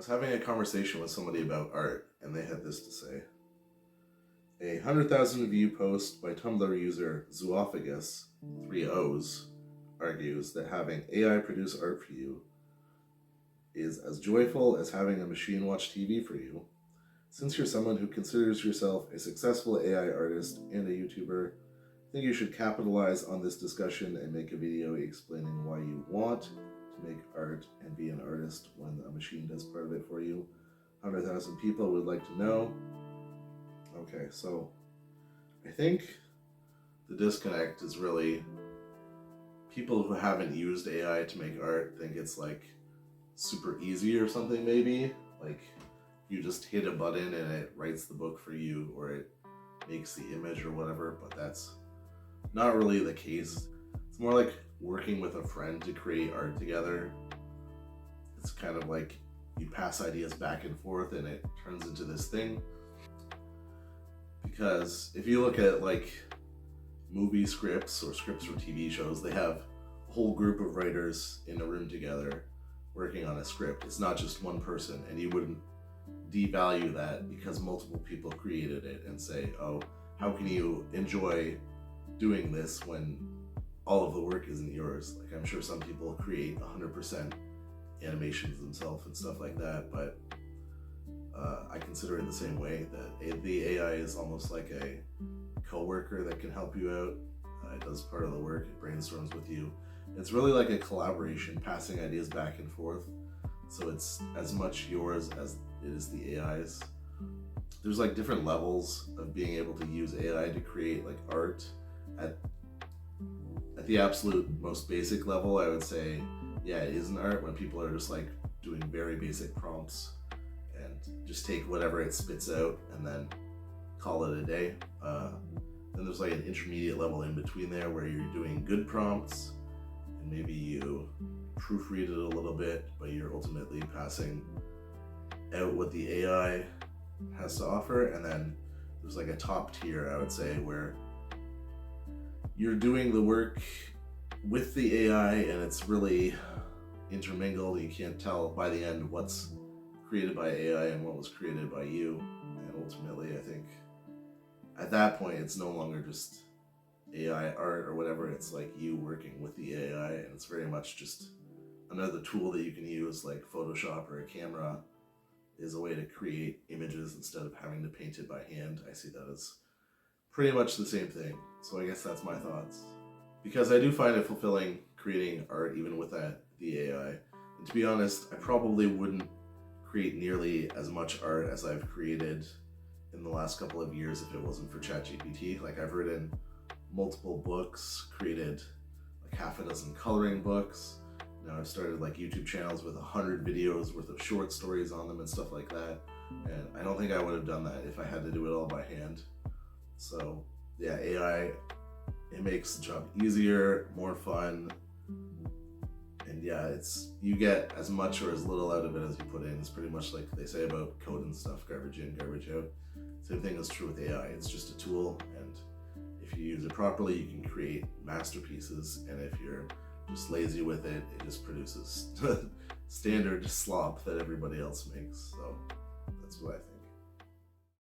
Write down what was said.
was having a conversation with somebody about art, and they had this to say. A 100,000 view post by Tumblr user Zoophagus, 3 O's, argues that having AI produce art for you is as joyful as having a machine watch TV for you. Since you're someone who considers yourself a successful AI artist and a YouTuber, I think you should capitalize on this discussion and make a video explaining why you want to make art and be an artist when a machine does part of it for you. 100,000 people would like to know. Okay, so I think the disconnect is really people who haven't used AI to make art think it's like super easy or something, maybe. Like you just hit a button and it writes the book for you, or it makes the image or whatever, but that's not really the case. It's more like working with a friend to create art together. It's kind of like you pass ideas back and forth and it turns into this thing. Because if you look at like movie scripts or scripts for TV shows, they have a whole group of writers in a room together working on a script. It's not just one person, and you wouldn't devalue that because multiple people created it and say, oh, how can you enjoy doing this when all of the work isn't yours? Like, I'm sure some people create 100% animations themselves and stuff like that, but I consider it the same way, that the AI is almost like a co-worker that can help you out. It does part of the work, it brainstorms with you. It's really like a collaboration, passing ideas back and forth. So it's as much yours as it is the AI's. There's like different levels of being able to use AI to create like art. At the absolute most basic level, I would say, yeah, it is an art when people are just like doing very basic prompts and just take whatever it spits out and then call it a day. Then there's like an intermediate level in between there where you're doing good prompts and maybe you proofread it a little bit, but you're ultimately passing out what the AI has to offer. And then there's like a top tier, I would say, where you're doing the work with the AI and it's really intermingled. You can't tell by the end what's created by AI and what was created by you. And ultimately, I think at that point, it's no longer just AI art or whatever. It's like you working with the AI, and it's very much just another tool that you can use, like Photoshop or a camera is a way to create images instead of having to paint it by hand. I see that as pretty much the same thing. So I guess that's my thoughts. Because I do find it fulfilling creating art even with the AI. And to be honest, I probably wouldn't create nearly as much art as I've created in the last couple of years if it wasn't for ChatGPT. Like, I've written multiple books, created like half a dozen coloring books. Now I've started like YouTube channels with 100 videos worth of short stories on them and stuff like that. And I don't think I would have done that if I had to do it all by hand. So yeah, AI, it makes the job easier, more fun. And yeah, you get as much or as little out of it as you put in. It's pretty much like they say about code and stuff, garbage in, garbage out. Same thing is true with AI. It's just a tool, and if you use it properly, you can create masterpieces. And if you're just lazy with it, it just produces standard slop that everybody else makes. So that's what I think.